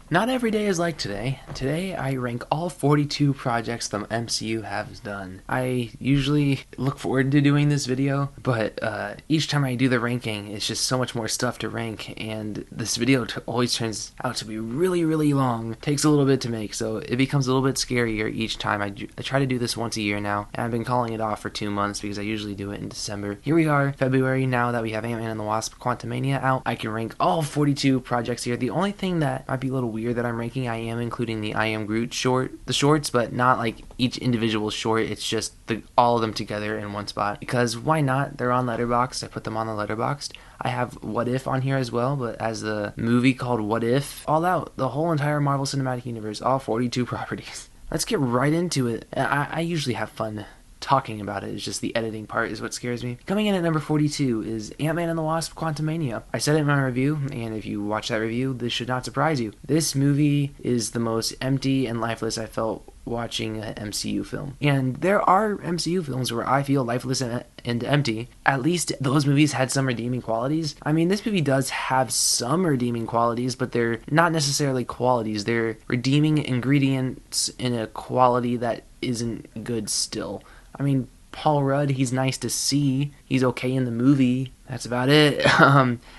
Not every day is like today. Today, I rank all 42 projects the MCU has done. I usually look forward to doing this video, but each time I do the ranking, it's just so much more stuff to rank, and this video always turns out to be really, really long. It takes a little bit to make, so it becomes a little bit scarier each time. I try to do this once a year now, and I've been calling it off for 2 months because I usually do it in December. Here we are, February, now that we have Ant-Man and the Wasp Quantumania out. I can rank all 42 projects here. The only thing that might be a little weird that I'm ranking, I am including the I Am Groot shorts, but not like each individual short. It's just all of them together in one spot, because why not? They're on Letterboxd. I put them on the Letterboxd. I have What If on here as well, but as the movie called What If, all out, the whole entire Marvel Cinematic Universe, all 42 properties. Let's get right into it. I usually have fun talking about it. It's just the editing part is what scares me. Coming in at number 42 is Ant-Man and the Wasp Quantumania. I said it in my review, and if you watch that review, this should not surprise you. This movie is the most empty and lifeless I felt watching an MCU film. And there are MCU films where I feel lifeless and empty. At least those movies had some redeeming qualities. I mean, this movie does have some redeeming qualities, but they're not necessarily qualities. They're redeeming ingredients in a quality that isn't good still. I mean, Paul Rudd, he's nice to see. He's okay in the movie. That's about it.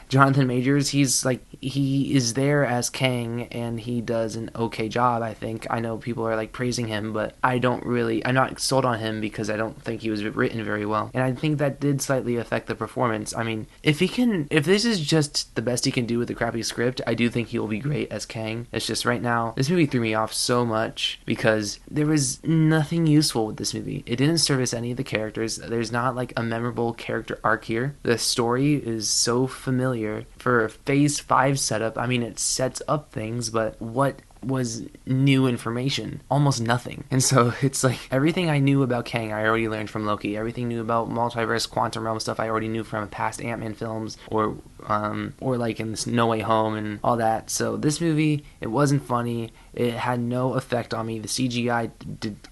Jonathan Majors, he is there as Kang, and he does an okay job, I think. I know people are praising him, but I'm not sold on him because I don't think he was written very well. And I think that did slightly affect the performance. I mean, if this is just the best he can do with a crappy script, I do think he will be great as Kang. It's just right now, this movie threw me off so much because there was nothing useful with this movie. It didn't service any of the characters. There's not a memorable character arc here. The story is so familiar for a phase 5 setup. I mean, it sets up things, but what was new information? Almost nothing. And so it's everything I knew about Kang I already learned from Loki. Everything new about multiverse, quantum realm stuff I already knew from past Ant-Man films, or in this No Way Home and all that. So this movie, it wasn't funny. It had no effect on me. The CGI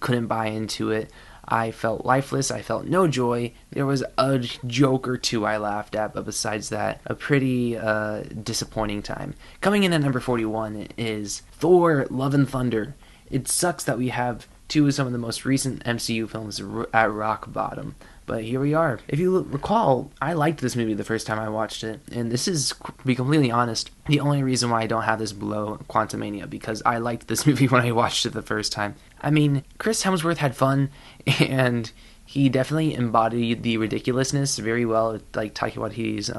couldn't buy into it. I felt lifeless. I felt no joy. There was a joke or two I laughed at, but besides that, a pretty disappointing time. Coming in at number 41 is Thor: Love and Thunder. It sucks that we have two of some of the most recent MCU films at rock bottom, but here we are. If you recall, I liked this movie the first time I watched it, and this is, to be completely honest, the only reason why I don't have this below Quantumania, because I liked this movie when I watched it the first time. I mean, Chris Hemsworth had fun, and he definitely embodied the ridiculousness very well, Taika Waititi's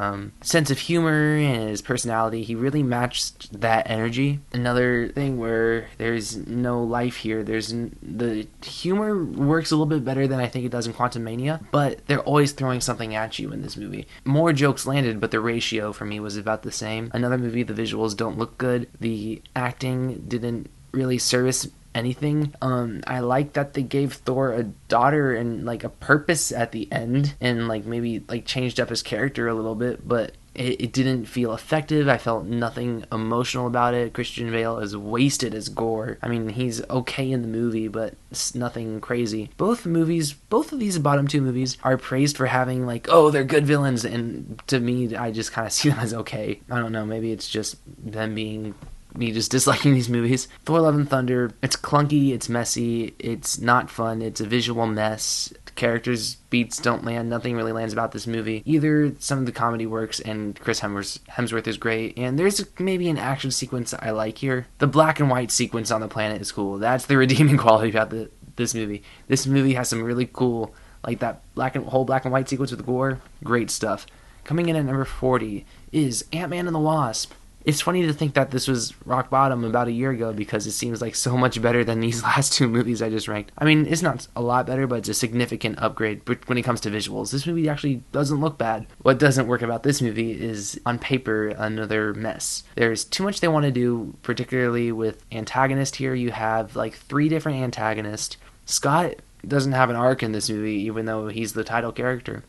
sense of humor and his personality. He really matched that energy. Another thing where there's no life here, the humor works a little bit better than I think it does in Quantumania, but they're always throwing something at you in this movie. More jokes landed, but the ratio for me was about the same. Another movie, the visuals don't look good. The acting didn't really service anything. I like that they gave Thor a daughter and a purpose at the end, and maybe changed up his character a little bit, but it didn't feel effective. I felt nothing emotional about it. Christian Bale is wasted as Gore. I mean, he's okay in the movie, but it's nothing crazy. Both of these bottom two movies are praised for having they're good villains, and to me, I just kind of see them as okay. I don't know, maybe it's just them being me just disliking these movies. Thor: Love and Thunder, it's clunky, it's messy, it's not fun, it's a visual mess. The characters' beats don't land, nothing really lands about this movie. Either some of the comedy works and Chris Hemsworth is great, and there's maybe an action sequence I like here. The black and white sequence on the planet is cool. That's the redeeming quality about this movie. This movie has some really cool, that whole black and white sequence with Gore, great stuff. Coming in at number 40 is Ant-Man and the Wasp. It's funny to think that this was rock bottom about a year ago, because it seems so much better than these last two movies I just ranked. I mean, it's not a lot better, but it's a significant upgrade when it comes to visuals. This movie actually doesn't look bad. What doesn't work about this movie is, on paper, another mess. There's too much they want to do, particularly with antagonist here. You have 3 different antagonists. Scott doesn't have an arc in this movie, even though he's the title character.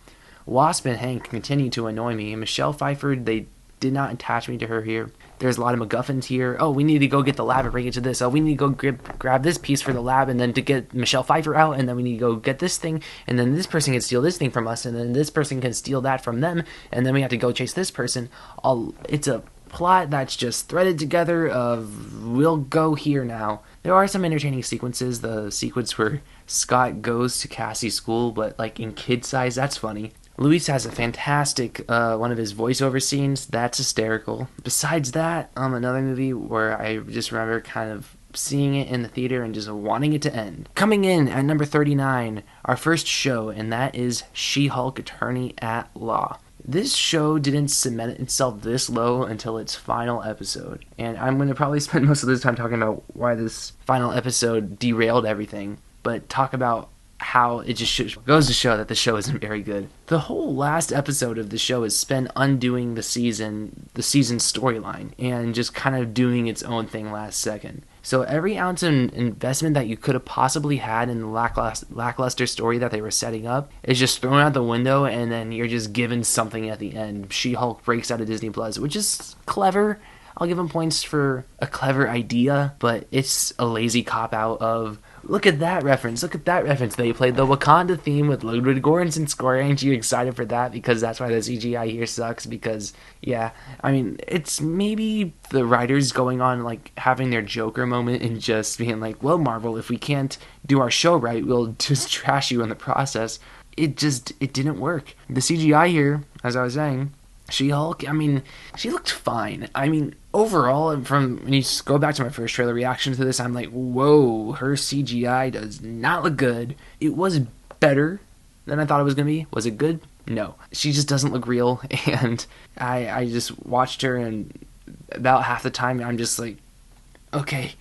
Wasp and Hank continue to annoy me. And Michelle Pfeiffer, they did not attach me to her here. There's a lot of MacGuffins here. Oh, we need to go get the lab and bring it to this. Oh, we need to go grab this piece for the lab, and then to get Michelle Pfeiffer out, and then we need to go get this thing, and then this person can steal this thing from us, and then this person can steal that from them, and then we have to go chase this person. It's a plot that's just threaded together of we'll go here now. There are some entertaining sequences. The sequence where Scott goes to Cassie's school, but like in kid size, that's funny. Luis has a fantastic one of his voiceover scenes. That's hysterical. Besides that, another movie where I just remember kind of seeing it in the theater and just wanting it to end. Coming in at number 39, our first show, and that is She-Hulk Attorney at Law. This show didn't cement itself this low until its final episode, and I'm going to probably spend most of this time talking about why this final episode derailed everything, but talk about how it just goes to show that the show isn't very good. The whole last episode of the show is spent undoing the season storyline, and just kind of doing its own thing last second. So every ounce of investment that you could have possibly had in the lackluster story that they were setting up is just thrown out the window, and then you're just given something at the end. She-Hulk breaks out of Disney Plus, which is clever. I'll give them points for a clever idea, but it's a lazy cop-out of, look at that reference. They played the Wakanda theme with Ludwig Göransson's score. Ain't you excited for that? Because that's why the CGI here sucks. Because, yeah, I mean, it's maybe the writers going on, like, having their Joker moment and just being like, well, Marvel, if we can't do our show right, we'll just trash you in the process. It didn't work. The CGI here, as I was saying, She-Hulk, I mean, she looked fine. I mean, overall, from when you go back to my first trailer reaction to this, I'm like, whoa, her CGI does not look good. It was better than I thought it was going to be. Was it good? No. She just doesn't look real, and I just watched her, and about half the time, I'm just like, okay,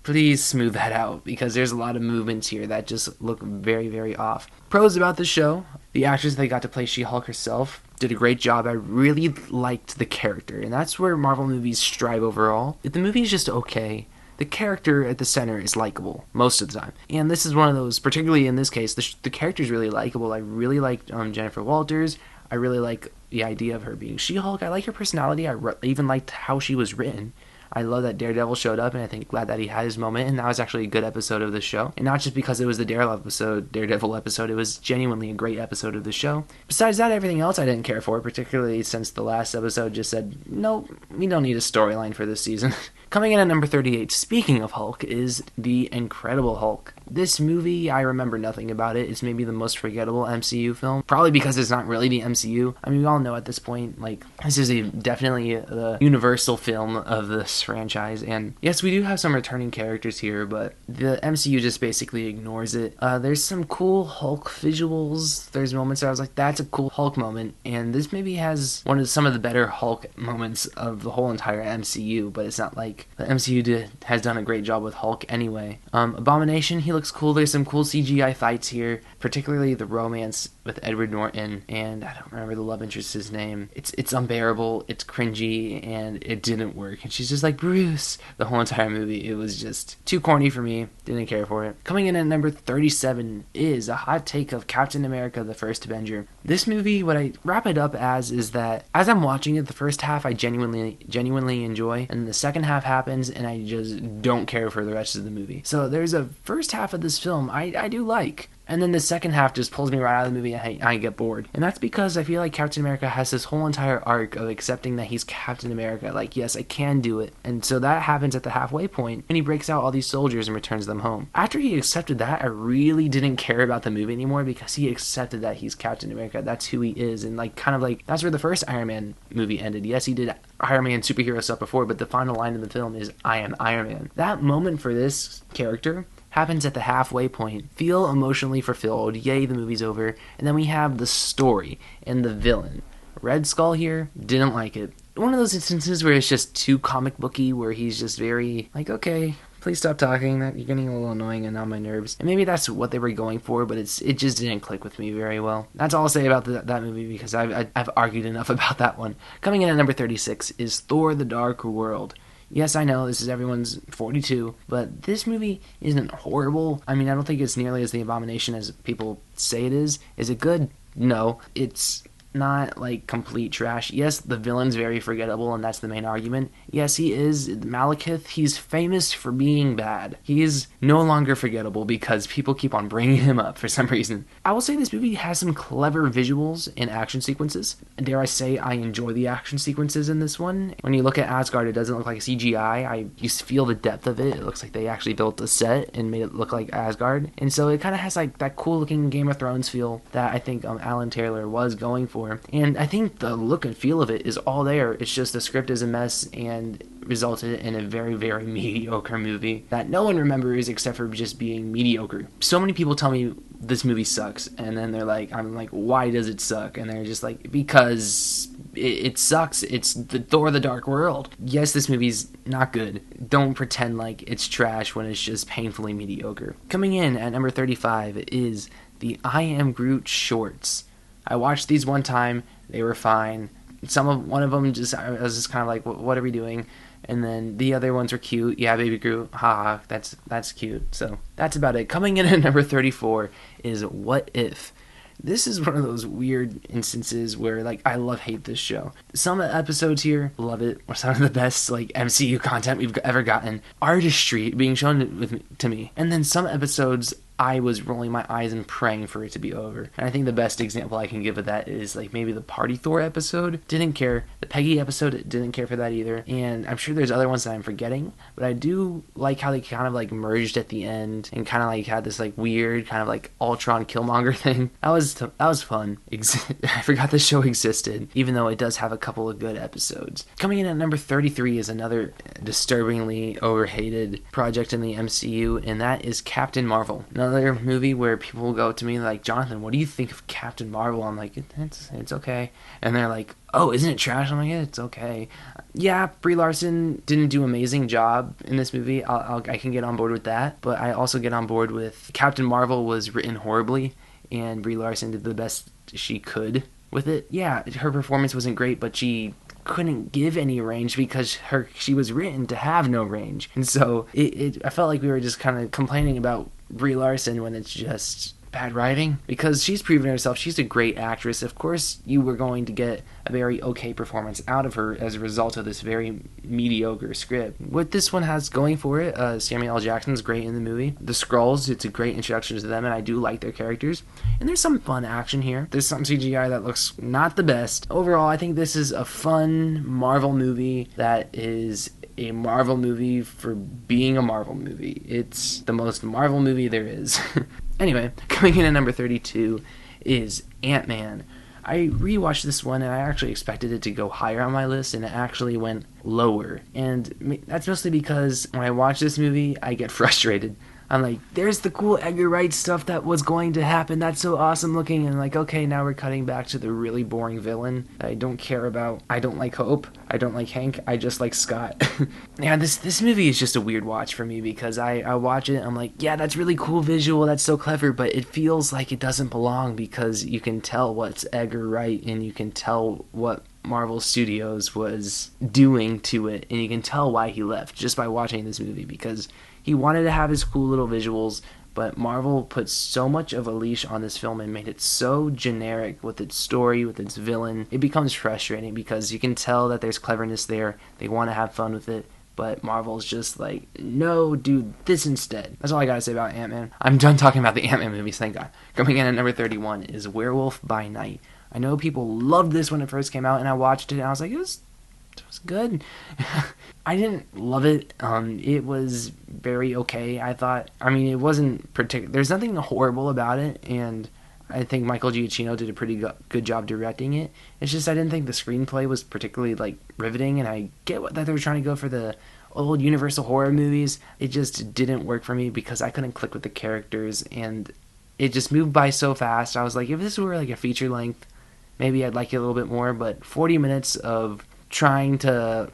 please smooth that out, because there's a lot of movements here that just look very, very off. Pros about the show: the actress that got to play She-Hulk herself did a great job. I really liked the character, and that's where Marvel movies strive overall. If the movie is just okay, the character at the center is likable most of the time. And this is one of those, particularly in this case, the character is really likable. I really liked Jennifer Walters. I really like the idea of her being She-Hulk. I like her personality. I even liked how she was written. I love that Daredevil showed up, and I think glad that he had his moment, and that was actually a good episode of the show. And not just because it was the Daredevil episode, it was genuinely a great episode of the show. Besides that, everything else I didn't care for, particularly since the last episode just said, no, we don't need a storyline for this season. Coming in at number 38, speaking of Hulk, is The Incredible Hulk. This movie, I remember nothing about it. It's maybe the most forgettable MCU film. Probably because it's not really the MCU. I mean, we all know at this point, like, this is definitely the universal film of this franchise. And yes, we do have some returning characters here, but the MCU just basically ignores it. There's some cool Hulk visuals. There's moments where I was like, that's a cool Hulk moment. And this maybe has some of the better Hulk moments of the whole entire MCU, but it's not like the MCU has done a great job with Hulk anyway. Abomination, he looks cool. There's some cool CGI fights here, particularly the romance with Edward Norton, and I don't remember the love interest's name. It's unbearable, it's cringy, and it didn't work. And she's just like, Bruce, the whole entire movie. It was just too corny for me. Didn't care for it. Coming in at number 37 is a hot take of Captain America: The First Avenger. This movie, what I wrap it up as is that as I'm watching it, the first half I genuinely enjoy, and the second half happens and I just don't care for the rest of the movie. So there's a first half of this film I do like, and then the second half just pulls me right out of the movie and I get bored. And that's because I feel like Captain America has this whole entire arc of accepting that he's Captain America. Like, yes, I can do it. And so that happens at the halfway point, and he breaks out all these soldiers and returns them home. After he accepted that, I really didn't care about the movie anymore, because he accepted that he's Captain America. That's who he is. And like, kind of like, that's where the first Iron Man movie ended. Yes, he did Iron Man superhero stuff before, but the final line of the film is, I am Iron Man. That moment for this character happens at the halfway point. Feel emotionally fulfilled. Yay, the movie's over. And then we have the story and the villain. Red Skull here, didn't like it. One of those instances where it's just too comic booky, where he's just very like, okay, please stop talking. That you're getting a little annoying and on my nerves. And maybe that's what they were going for, but it just didn't click with me very well. That's all I'll say about that movie, because I've argued enough about that one. Coming in at number 36 is Thor: The Dark World. Yes, I know, this is everyone's 42, but this movie isn't horrible. I mean, I don't think it's nearly as the abomination as people say it is. Is it good? No. It's not like complete trash. Yes, the villain's very forgettable, and that's the main argument. Yes, he is. Malekith, he's famous for being bad. He is no longer forgettable because people keep on bringing him up for some reason. I will say this movie has some clever visuals and action sequences. Dare I say, I enjoy the action sequences in this one. When you look at Asgard, it doesn't look like CGI. You feel the depth of it. It looks like they actually built a set and made it look like Asgard. And so it kind of has like that cool looking Game of Thrones feel that I think Alan Taylor was going for. And I think the look and feel of it is all there. It's just the script is a mess and resulted in a very, very mediocre movie that no one remembers except for just being mediocre. So many people tell me this movie sucks, and then I'm like, why does it suck? And they're just like, because it sucks. It's the Thor: The Dark World. Yes, this movie's not good. Don't pretend like it's trash when it's just painfully mediocre. Coming in at number 35 is the I Am Groot shorts. I watched these one time. They were fine. One of them I was just kind of like, what are we doing? And then the other ones were cute. Yeah, Baby Groot. Haha, that's cute. So that's about it. Coming in at number 34 is What If. This is one of those weird instances where, like, I hate this show. Some episodes here, love it. Or some of the best, like, MCU content we've ever gotten. Artistry being shown to me. And then some episodes, I was rolling my eyes and praying for it to be over. And I think the best example I can give of that is like maybe the Party Thor episode. Didn't care. The Peggy episode, didn't care for that either. And I'm sure there's other ones that I'm forgetting. But I do like how they kind of like merged at the end and kind of like had this like weird kind of like Ultron Killmonger thing. That was fun. I forgot the show existed, even though it does have a couple of good episodes. Coming in at number 33 is another disturbingly overhated project in the MCU, and that is Captain Marvel. Another movie where people will go to me like, Jonathan, what do you think of Captain Marvel? I'm like, it's okay. And they're like, oh, isn't it trash? I'm like, yeah, it's okay. Yeah, Brie Larson didn't do an amazing job in this movie. I can get on board with that. But I also get on board with Captain Marvel was written horribly, and Brie Larson did the best she could with it. Yeah, her performance wasn't great, but she couldn't give any range because she was written to have no range. And so I felt like we were just kind of complaining about Brie Larson when it's just bad writing, because she's proven herself. She's a great actress. Of course you were going to get a very okay performance out of her as a result of this very mediocre script. What this one has going for it, Samuel L. Jackson's great in the movie. The Skrulls, it's a great introduction to them, and I do like their characters. And there's some fun action here. There's some CGI that looks not the best. Overall, I think this is a fun Marvel movie that is a Marvel movie for being a Marvel movie. It's the most Marvel movie there is. Anyway, coming in at number 32 is Ant-Man. I rewatched this one and I actually expected it to go higher on my list, and it actually went lower. And that's mostly because when I watch this movie, I get frustrated. I'm like, there's the cool Edgar Wright stuff that was going to happen. That's so awesome looking. And like, okay, now we're cutting back to the really boring villain that I don't care about. I don't like Hope. I don't like Hank. I just like Scott. Yeah, this movie is just a weird watch for me because I watch it. I'm like, yeah, that's really cool visual. That's so clever. But it feels like it doesn't belong because you can tell what's Edgar Wright and you can tell what Marvel Studios was doing to it. And you can tell why he left just by watching this movie, because he wanted to have his cool little visuals, but Marvel put so much of a leash on this film and made it so generic with its story, with its villain. It becomes frustrating because you can tell that there's cleverness there. They want to have fun with it, but Marvel's just like, no, do this instead. That's all I gotta say about Ant-Man. I'm done talking about the Ant-Man movies, thank God. Coming in at number 31 is Werewolf by Night. I know people loved this when it first came out, and I watched it, and I was like, it was good. I didn't love it. It was very okay, I thought. I mean, it wasn't particular. There's nothing horrible about it, and I think Michael Giacchino did a pretty good job directing it. It's just I didn't think the screenplay was particularly like riveting, and I get that they were trying to go for the old Universal horror movies. It just didn't work for me because I couldn't click with the characters, and it just moved by so fast. I was like, if this were like a feature length, maybe I'd like it a little bit more, but 40 minutes of trying to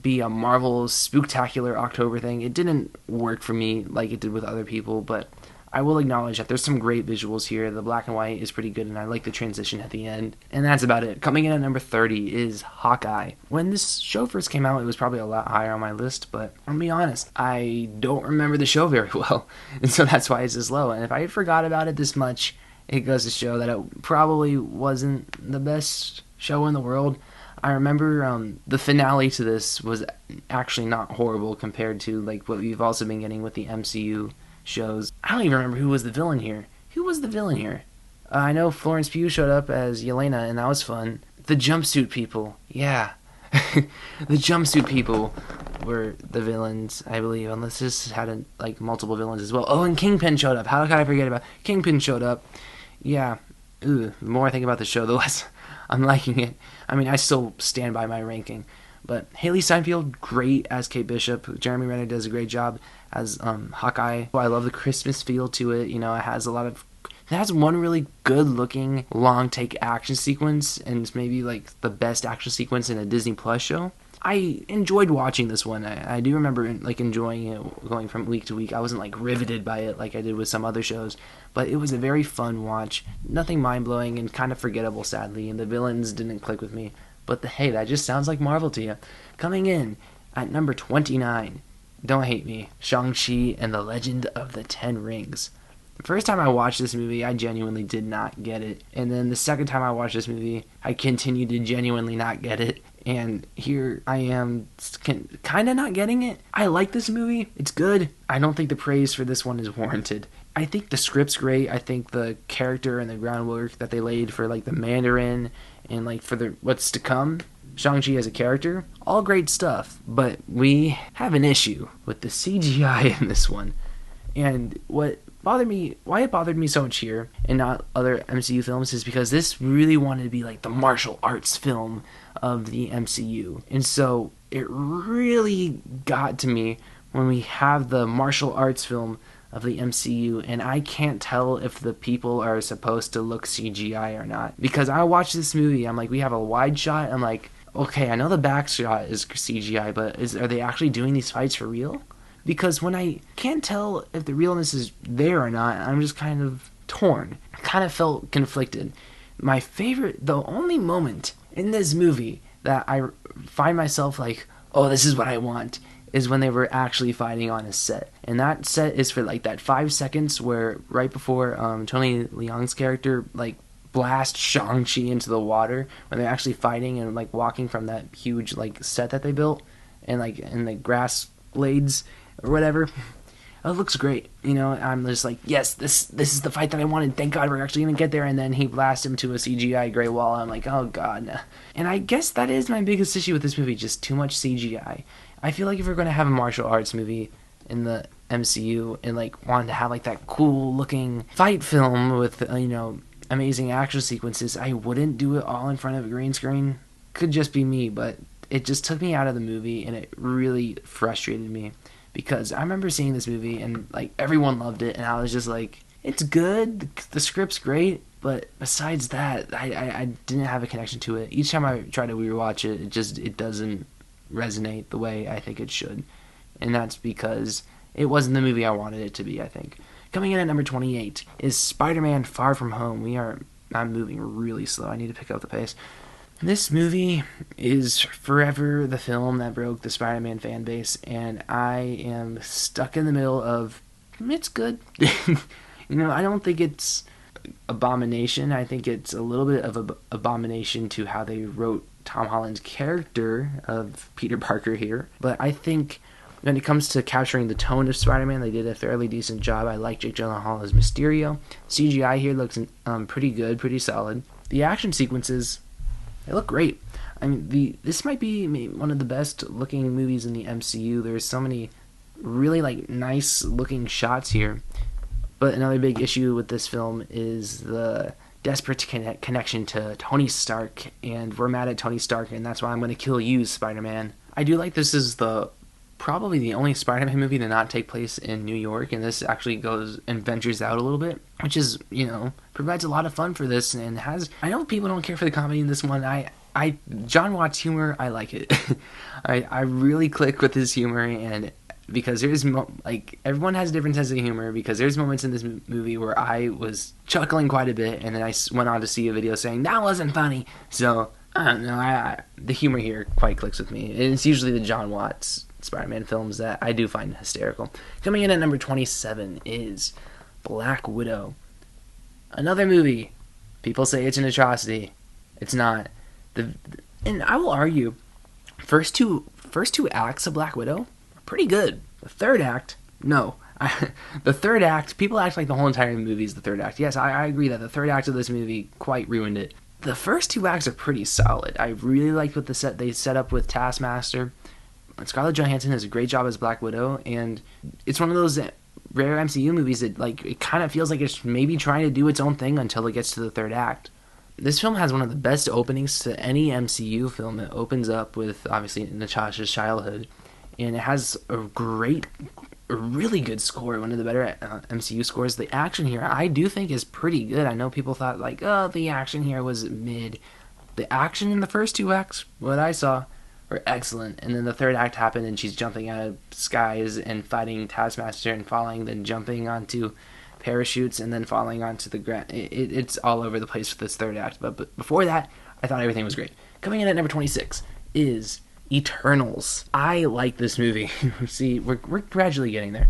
be a Marvel spooktacular October thing, it didn't work for me like it did with other people. But I will acknowledge that there's some great visuals here. The black and white is pretty good, and I like the transition at the end. And that's about it. Coming in at number 30 is Hawkeye. When this show first came out, it was probably a lot higher on my list, but I'll be honest, I don't remember the show very well, and so that's why it's this low. And if I forgot about it this much, it goes to show that it probably wasn't the best show in the world. I remember the finale to this was actually not horrible compared to like what we've also been getting with the MCU shows. I don't even remember who was the villain here. Who was the villain here? I know Florence Pugh showed up as Yelena, and that was fun. The jumpsuit people, yeah. The jumpsuit people were the villains, I believe, unless this had like multiple villains as well. Oh, and Kingpin showed up. How could I forget about Kingpin showed up? Yeah. Ooh, the more I think about the show, the less I'm liking it. I mean, I still stand by my ranking. But Haley Steinfeld, great as Kate Bishop. Jeremy Renner does a great job as Hawkeye. I love the Christmas feel to it. You know, it has one really good looking long take action sequence, and it's maybe like the best action sequence in a Disney Plus show. I enjoyed watching this one. I do remember like enjoying it going from week to week. I wasn't like riveted by it like I did with some other shows, but it was a very fun watch. Nothing mind-blowing and kind of forgettable, sadly, and the villains didn't click with me. But hey, that just sounds like Marvel to you. Coming in at number 29, don't hate me, Shang-Chi and the Legend of the Ten Rings. The first time I watched this movie, I genuinely did not get it. And then the second time I watched this movie, I continued to genuinely not get it. And here I am kind of not getting it. I like this movie. It's good. I don't think the praise for this one is warranted. I think the script's great. I think the character and the groundwork that they laid for like the Mandarin and like for the what's to come, Shang-Chi as a character, all great stuff. But we have an issue with the CGI in this one. And why it bothered me so much here and not other MCU films is because this really wanted to be like the martial arts film of the MCU. And so it really got to me when we have the martial arts film of the MCU, and I can't tell if the people are supposed to look CGI or not. Because I watched this movie, I'm like, we have a wide shot, I'm like, okay, I know the back shot is CGI, but are they actually doing these fights for real? Because when I can't tell if the realness is there or not, I'm just kind of torn. I kind of felt conflicted. The only moment in this movie that I find myself like, oh, this is what I want, is when they were actually fighting on a set. And that set is for like that 5 seconds where right before Tony Leung's character like blasts Shang-Chi into the water, when they're actually fighting and like walking from that huge like set that they built and like in the grass blades or whatever. It looks great, you know. I'm just like, yes, this is the fight that I wanted. Thank God we're actually gonna get there. And then he blasts him to a CGI Great Wall. I'm like, oh God, no. And I guess that is my biggest issue with this movie, just too much CGI. I feel like if we're gonna have a martial arts movie in the MCU and like wanted to have like that cool looking fight film with amazing action sequences, I wouldn't do it all in front of a green screen. Could just be me, but it just took me out of the movie and it really frustrated me. Because I remember seeing this movie and like everyone loved it, and I was just like, it's good, the script's great, but besides that, I didn't have a connection to it. Each time I try to rewatch it, it doesn't resonate the way I think it should. And that's because it wasn't the movie I wanted it to be, I think. Coming in at number 28 is Spider-Man Far From Home. I'm moving really slow, I need to pick up the pace. This movie is forever the film that broke the Spider-Man fan base, and I am stuck in the middle of, it's good. I don't think it's abomination. I think it's a little bit of an abomination to how they wrote Tom Holland's character of Peter Parker here. But I think when it comes to capturing the tone of Spider-Man, they did a fairly decent job. I like Jake Gyllenhaal as Mysterio. CGI here looks pretty good, pretty solid. The action sequences, they look great. I mean, this might be one of the best looking movies in the MCU. There's so many really like nice looking shots here. But another big issue with this film is the desperate connection to Tony Stark, and we're mad at Tony Stark, and that's why I'm going to kill you, Spider-Man. I do like this is probably the only Spider-Man movie to not take place in New York, and this actually goes and ventures out a little bit, which is, provides a lot of fun for this, and I know people don't care for the comedy in this one. John Watts' humor, I like it. I really click with his humor, and because there's everyone has a different sense of humor, because there's moments in this movie where I was chuckling quite a bit, and then I went on to see a video saying that wasn't funny. So I don't know, the humor here quite clicks with me, and it's usually the John Watts Spider-Man films that I do find hysterical. Coming in at number 27 is Black Widow. Another movie. People say it's an atrocity. It's not. And I will argue, first two acts of Black Widow, pretty good. The third act, no. The third act, people act like the whole entire movie is the third act. Yes, I agree that the third act of this movie quite ruined it. The first two acts are pretty solid. I really liked what they set up with Taskmaster. Scarlett Johansson does a great job as Black Widow, and it's one of those rare MCU movies that it kind of feels like it's maybe trying to do its own thing until it gets to the third act. This film has one of the best openings to any MCU film. It opens up with, obviously, Natasha's childhood, and it has a really good score, one of the better MCU scores. The action here, I do think, is pretty good. I know people thought, the action here was mid. The action in the first two acts, what I saw, were excellent. And then the third act happened, and she's jumping out of skies and fighting Taskmaster and falling, then jumping onto parachutes and then falling onto the ground. It's all over the place with this third act. But before that, I thought everything was great. Coming in at number 26 is Eternals. I like this movie. See, we're gradually getting there.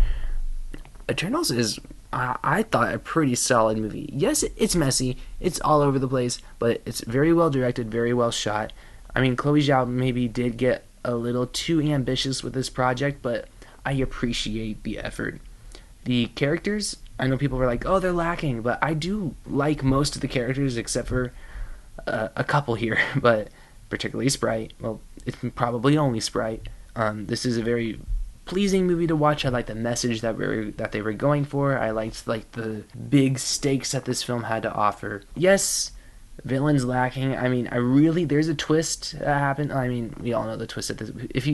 Eternals is, I thought, a pretty solid movie. Yes, it's messy. It's all over the place, but it's very well directed, very well shot. I mean, Chloe Zhao maybe did get a little too ambitious with this project, but I appreciate the effort. The characters, I know people were like, oh, they're lacking, but I do like most of the characters except for a couple here, but particularly Sprite. Well, it's probably only Sprite. This is a very pleasing movie to watch. I like the message that they were going for. I liked the big stakes that this film had to offer. Yes, villains lacking. I mean, there's a twist that happened. I mean, we all know the twist at this. If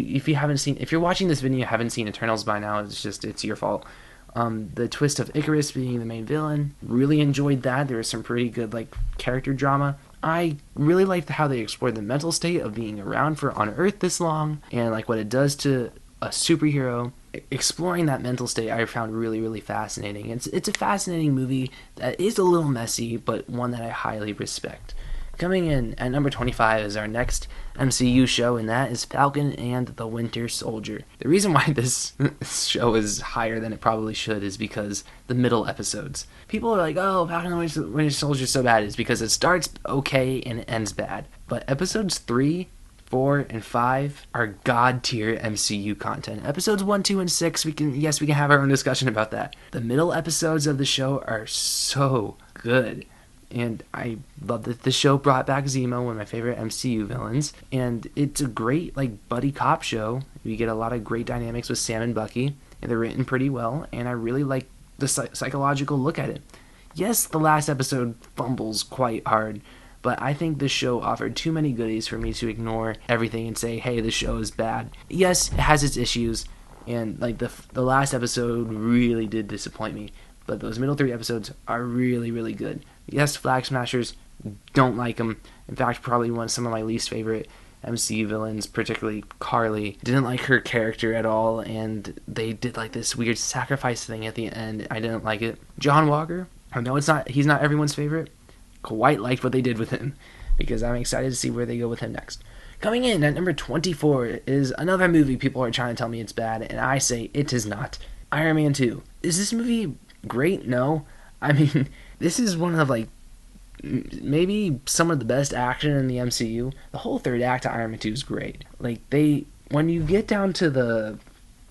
you're watching this video and you haven't seen Eternals by now, it's your fault. The twist of Icarus being the main villain, really enjoyed that. There was some pretty good character drama. I really liked how they explored the mental state of being around on Earth this long, and what it does to a superhero. Exploring that mental state I found really, really fascinating. It's a fascinating movie that is a little messy, but one that I highly respect. Coming in at number 25 is our next MCU show, and that is Falcon and the Winter Soldier. The reason why this show is higher than it probably should is because the middle episodes. People are like, oh, Falcon and the Winter Soldier is so bad. It's because it starts okay and it ends bad. But episodes 3, 4, and 5 are god-tier MCU content. Episodes 1, 2, and 6, we can have our own discussion about that. The middle episodes of the show are so good. And I love that the show brought back Zemo, one of my favorite MCU villains. And it's a great, buddy cop show. We get a lot of great dynamics with Sam and Bucky. And they're written pretty well. And I really like the psychological look at it. Yes, the last episode fumbles quite hard. But I think the show offered too many goodies for me to ignore everything and say, hey, the show is bad. Yes, it has its issues. And, the last episode really did disappoint me. But those middle 3 episodes are really, really good. Yes, Flag Smashers, don't like them. In fact, probably some of my least favorite MCU villains, particularly Carly. Didn't like her character at all, and they did this weird sacrifice thing at the end. I didn't like it. John Walker, I know he's not everyone's favorite. Quite liked what they did with him, because I'm excited to see where they go with him next. Coming in at number 24 is another movie people are trying to tell me it's bad, and I say it is not. Iron Man 2. Is this movie great? No. I mean, this is one of maybe some of the best action in the MCU. The whole third act of Iron Man 2 is great. When you get down to the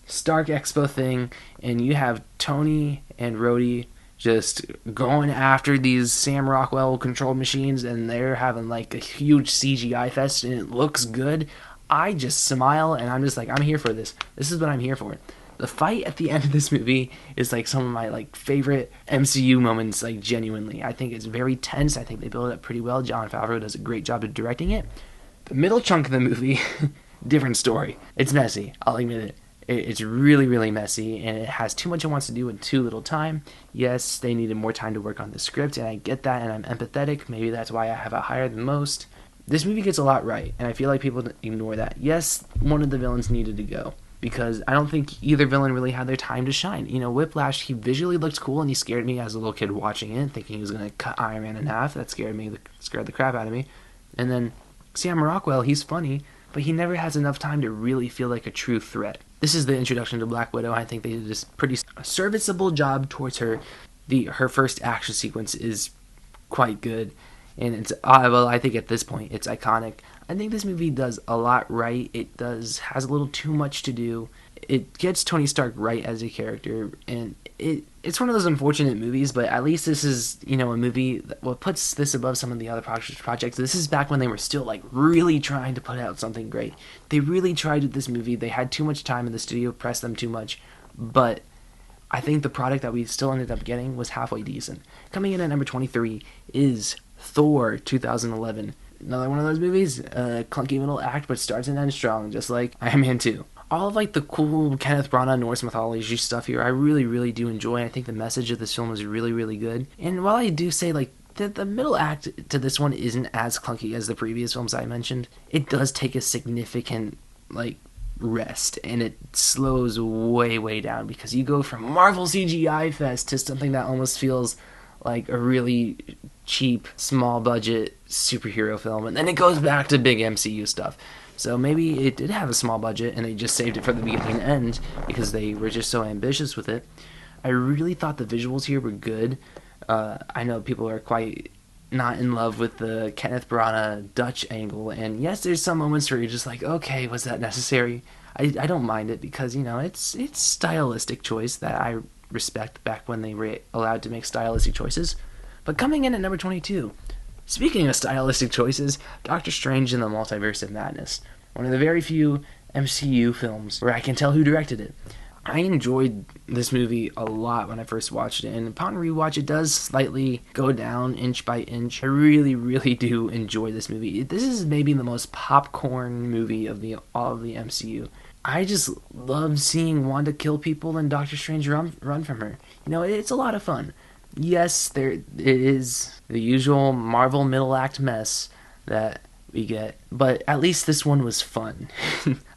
Stark Expo thing and you have Tony and Rhodey just going after these Sam Rockwell controlled machines and they're having a huge CGI fest and it looks good, I just smile and I'm just I'm here for this. This is what I'm here for. The fight at the end of this movie is some of my favorite MCU moments, genuinely. I think it's very tense. I think they build it up pretty well. Jon Favreau does a great job of directing it. The middle chunk of the movie, different story. It's messy, I'll admit it. It's really, really messy, and it has too much it wants to do in too little time. Yes, they needed more time to work on the script, and I get that, and I'm empathetic. Maybe that's why I have it higher than most. This movie gets a lot right, and I feel like people ignore that. Yes, one of the villains needed to go, because I don't think either villain really had their time to shine. Whiplash, he visually looked cool, and he scared me as a little kid watching it, thinking he was going to cut Iron Man in half. That scared the crap out of me. And then Sam Rockwell, he's funny, but he never has enough time to really feel like a true threat. This is the introduction to Black Widow. I think they did this pretty serviceable job towards her. Her first action sequence is quite good, and it's well, I think at this point it's iconic. I think this movie does a lot right. It has a little too much to do. It gets Tony Stark right as a character, and it's one of those unfortunate movies, but at least this is, a movie that, what puts this above some of the other projects. This is back when they were still like really trying to put out something great. They really tried with this movie. They had too much time, and the studio pressed them too much, but I think the product that we still ended up getting was halfway decent. Coming in at number 23 is Thor 2011. Another one of those movies, clunky middle act, but starts and ends strong, just like Iron Man 2. All of like the cool Kenneth Branagh Norse mythology stuff here, I really, really do enjoy. I think the message of this film is really, really good. And while I do say like the middle act to this one isn't as clunky as the previous films I mentioned, it does take a significant like rest, and it slows way, way down, because you go from Marvel CGI fest to something that almost feels like a really cheap, small budget superhero film, and then it goes back to big MCU stuff. So maybe it did have a small budget and they just saved it for the beginning and end because they were just so ambitious with it. I really thought the visuals here were good. I know people are quite not in love with the Kenneth Branagh Dutch angle, and yes, there's some moments where you're just like, okay, was that necessary? I don't mind it because, it's stylistic choice that I respect back when they were allowed to make stylistic choices. But coming in at number 22, speaking of stylistic choices, Doctor Strange in the Multiverse of Madness. One of the very few MCU films where I can tell who directed it. I enjoyed this movie a lot when I first watched it, and upon rewatch it does slightly go down inch by inch. I really, really do enjoy this movie. This is maybe the most popcorn movie of all of the MCU. I just love seeing Wanda kill people and Doctor Strange run from her. It's a lot of fun. Yes, it is the usual Marvel middle act mess that we get, but at least this one was fun.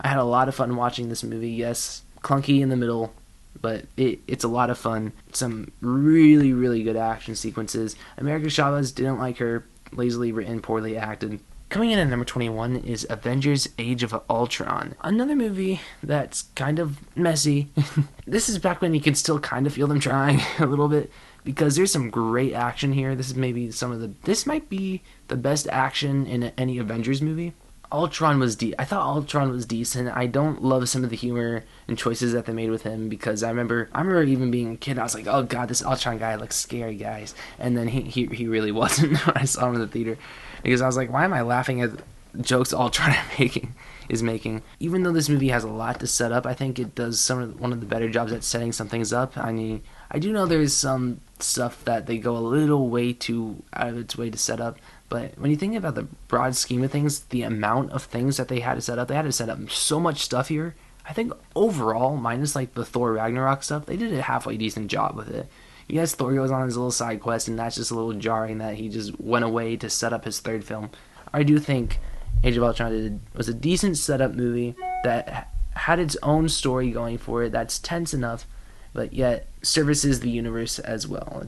I had a lot of fun watching this movie. Yes, clunky in the middle, but it's a lot of fun. Some really, really good action sequences. America Chavez, didn't like her, lazily written, poorly acted. Coming in at number 21 is Avengers Age of Ultron. Another movie that's kind of messy. This is back when you can still kind of feel them trying a little bit, because there's some great action here. This might be the best action in any Avengers movie. Ultron was I thought Ultron was decent. I don't love some of the humor and choices that they made with him, because I remember even being a kid, I was like, oh god, this Ultron guy looks scary, guys. And then he really wasn't when I saw him in the theater, because I was like, why am I laughing at jokes Ultron is making? Even though this movie has a lot to set up, I think it does one of the better jobs at setting some things up. I mean, I do know there's some stuff that they go a little way too out of its way to set up, but when you think about the broad scheme of things, the amount of things that they had to set up so much stuff here. I think overall, minus like the Thor Ragnarok stuff, they did a halfway decent job with it. Yes, Thor goes on his little side quest, and that's just a little jarring that he just went away to set up his third film. I do think Age of Ultron was a decent setup movie that had its own story going for it that's tense enough, but yet services the universe as well.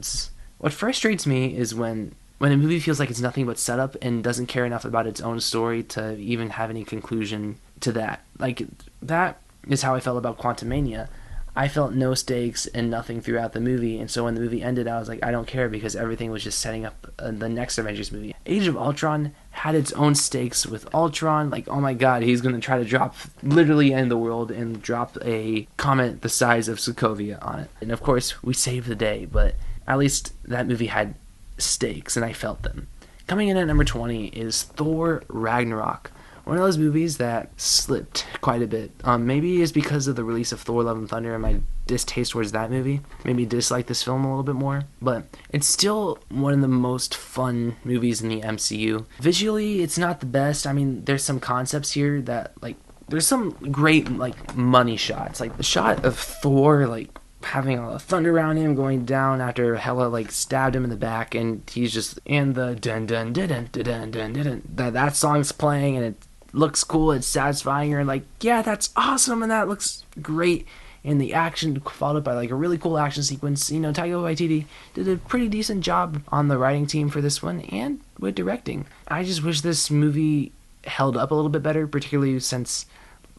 What frustrates me is when a movie feels like it's nothing but setup and doesn't care enough about its own story to even have any conclusion to that. Like, that is how I felt about Quantumania. I felt no stakes and nothing throughout the movie, and so when the movie ended, I was like, I don't care, because everything was just setting up the next Avengers movie. Age of Ultron had its own stakes with Ultron, like, oh my god, he's gonna try to literally end the world and drop a comet the size of Sokovia on it. And of course, we saved the day, but at least that movie had stakes, and I felt them. Coming in at number 20 is Thor Ragnarok. One of those movies that slipped quite a bit. Maybe it's because of the release of Thor Love and Thunder and my distaste towards that movie. Maybe dislike this film a little bit more. But it's still one of the most fun movies in the MCU. Visually, it's not the best. I mean, there's some concepts here that, like, there's some great, like, money shots. Like, the shot of Thor, like, having all the thunder around him going down after Hela like stabbed him in the back, and he's just, and the dun dun dun dun dun dun dun dun, that song's playing, and it looks cool, it's satisfying, you're like, yeah, that's awesome, and that looks great. And the action followed by like a really cool action sequence. Taika Waititi did a pretty decent job on the writing team for this one and with directing. I just wish this movie held up a little bit better, particularly since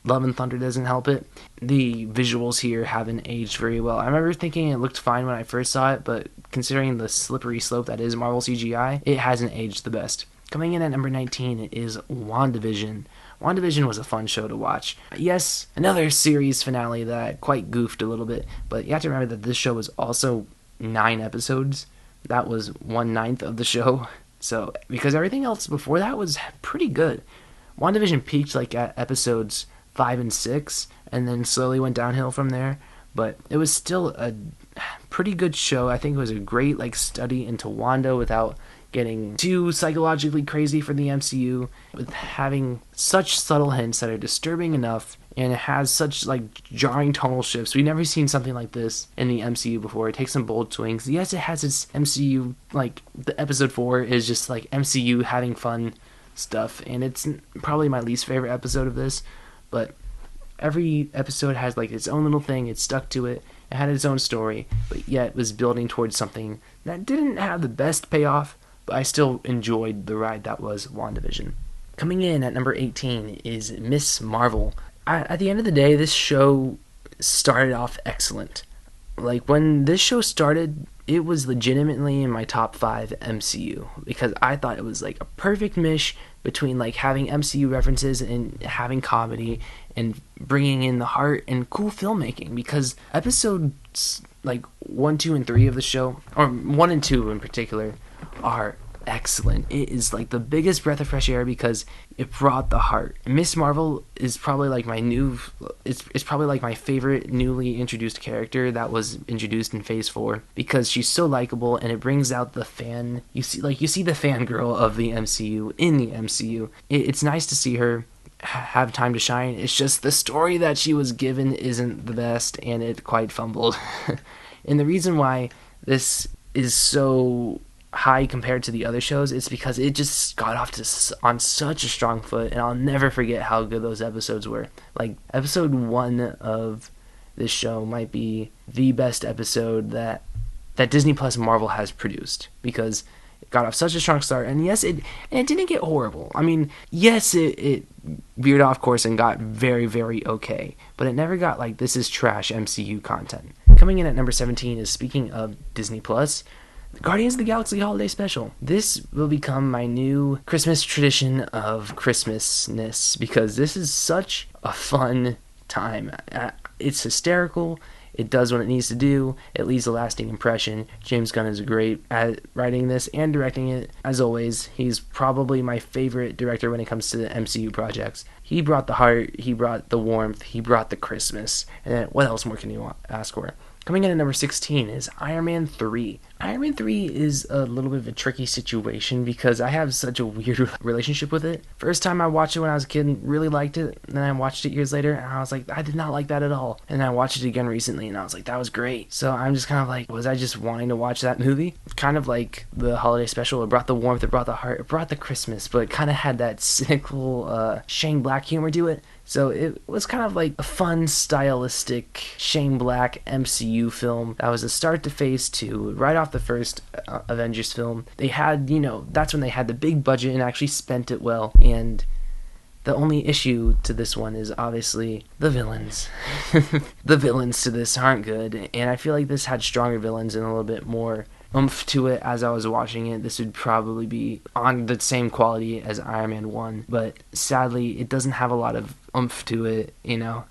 Love and Thunder doesn't help it. The visuals here haven't aged very well. I remember thinking it looked fine when I first saw it, but considering the slippery slope that is Marvel CGI, it hasn't aged the best. Coming in at number 19 is WandaVision. WandaVision was a fun show to watch. Yes, another series finale that quite goofed a little bit, but you have to remember that this show was also 9 episodes. That was 1/9 of the show. So, because everything else before that was pretty good. WandaVision peaked like at episodes 5 and 6, and then slowly went downhill from there. But it was still a pretty good show. I think it was a great like study into Wanda without getting too psychologically crazy for the MCU, with having such subtle hints that are disturbing enough, and it has such like jarring tonal shifts. We've never seen something like this in the MCU before. It takes some bold swings. Yes, it has its MCU, like the episode 4 is just like MCU having fun stuff, and it's probably my least favorite episode of this, but every episode has like its own little thing. It stuck to it. It had its own story, but yet was building towards something that didn't have the best payoff, but I still enjoyed the ride that was WandaVision. Coming in at number 18 is Miss Marvel. At the end of the day, this show started off excellent. Like, when this show started, it was legitimately in my top 5 MCU, because I thought it was like a perfect mish between like having MCU references and having comedy and bringing in the heart and cool filmmaking, because episodes like 1, 2, and 3 of the show, or 1 and 2 in particular, are excellent. It is like the biggest breath of fresh air because it brought the heart. Miss Marvel is probably like it's probably like my favorite newly introduced character that was introduced in Phase 4, because she's so likable and it brings out the fan. You see the fangirl of the MCU in the MCU. It's nice to see her have time to shine. It's just the story that she was given isn't the best, and it quite fumbled. And the reason why this is so high compared to the other shows, it's because it just got off on such a strong foot, and I'll never forget how good those episodes were. Like, episode 1 of this show might be the best episode that Disney Plus Marvel has produced, because it got off such a strong start, and yes, it didn't get horrible. I mean, yes, it veered off course and got very, very okay, but it never got like, this is trash MCU content. Coming in at number 17 is, speaking of Disney Plus, Guardians of the Galaxy Holiday Special. This will become my new Christmas tradition of Christmasness, because this is such a fun time. It's hysterical. It does what it needs to do. It leaves a lasting impression. James Gunn is great at writing this and directing it. As always, he's probably my favorite director when it comes to the MCU projects. He brought the heart, he brought the warmth, he brought the Christmas. And then what else more can you ask for? Coming in at number 16 is Iron Man 3. Iron Man 3 is a little bit of a tricky situation because I have such a weird relationship with it. First time I watched it when I was a kid, really liked it. And then I watched it years later and I was like, I did not like that at all. And then I watched it again recently and I was like, that was great. So I'm just kind of like, was I just wanting to watch that movie? Kind of like the holiday special. It brought the warmth, it brought the heart, it brought the Christmas, but it kind of had that cynical Shane Black humor to it. So it was kind of like a fun, stylistic Shane Black MCU film that was a start to Phase 2, right off the first Avengers film. They had, that's when they had the big budget and actually spent it well. And the only issue to this one is obviously the villains. The villains to this aren't good, and I feel like this had stronger villains and a little bit more oomph to it. As I was watching it, this would probably be on the same quality as Iron Man 1, but sadly it doesn't have a lot of oomph to it.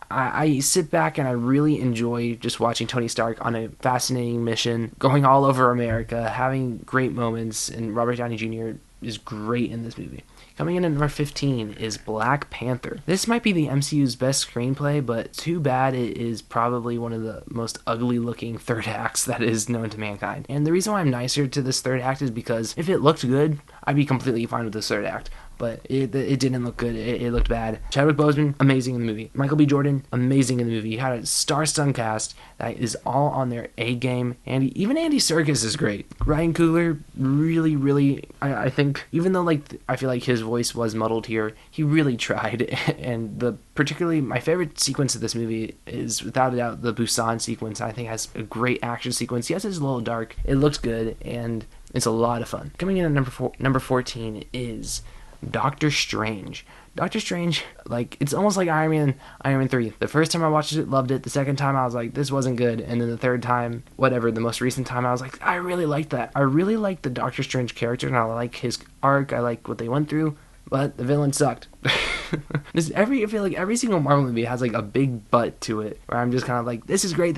I sit back and I really enjoy just watching Tony Stark on a fascinating mission, going all over America, having great moments, and Robert Downey Jr. is great in this movie. Coming in at number 15 is Black Panther. This might be the MCU's best screenplay, but too bad it is probably one of the most ugly-looking third acts that is known to mankind. And the reason why I'm nicer to this third act is because if it looked good, I'd be completely fine with this third act. But it didn't look good. It looked bad. Chadwick Boseman, amazing in the movie. Michael B. Jordan, amazing in the movie. He had a star-studded cast that is all on their A game. Even Andy Serkis is great. Ryan Coogler, really, really, I think, even though I feel like his voice was muddled here, he really tried. And particularly my favorite sequence of this movie is without a doubt the Busan sequence. I think it has a great action sequence. Yes, it's a little dark. It looks good, and it's a lot of fun. Coming in at number 14 is Doctor Strange. Doctor Strange, like, it's almost like Iron Man 3. The first time I watched it, loved it. The second time I was like, this wasn't good. And then the third time, whatever, the most recent time, I was like, I really liked that. I really like the Doctor Strange character, and I like his arc. I like what they went through, but the villain sucked. I feel like every single Marvel movie has like a big but to it, where I'm just kind of like, this is great,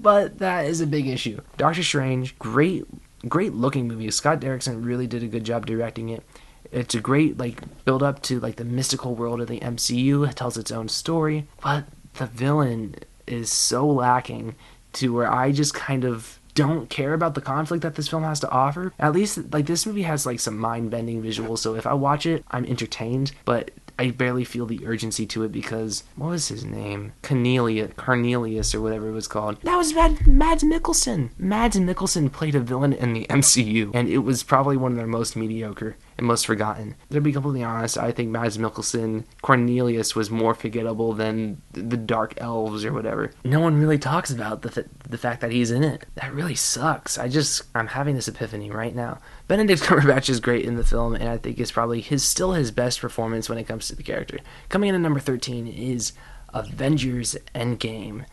but that is a big issue. Doctor Strange, great looking movie. Scott Derrickson really did a good job directing it. It's a great like build up to like the mystical world of the MCU. It tells its own story, but the villain is so lacking to where I just kind of don't care about the conflict that this film has to offer. At least like this movie has like some mind-bending visuals, so if I watch it, I'm entertained, but I barely feel the urgency to it because, what was his name? Cornelius or whatever it was called. That was Mads Mikkelsen. Mads Mikkelsen played a villain in the MCU, and it was probably one of their most mediocre and most forgotten. To be completely honest, I think Mads Mikkelsen, Cornelius, was more forgettable than the Dark Elves or whatever. No one really talks about the fact that he's in it. That really sucks. I'm having this epiphany right now. Benedict Cumberbatch is great in the film, and I think it's probably still his best performance when it comes to the character. Coming in at number 13 is Avengers Endgame.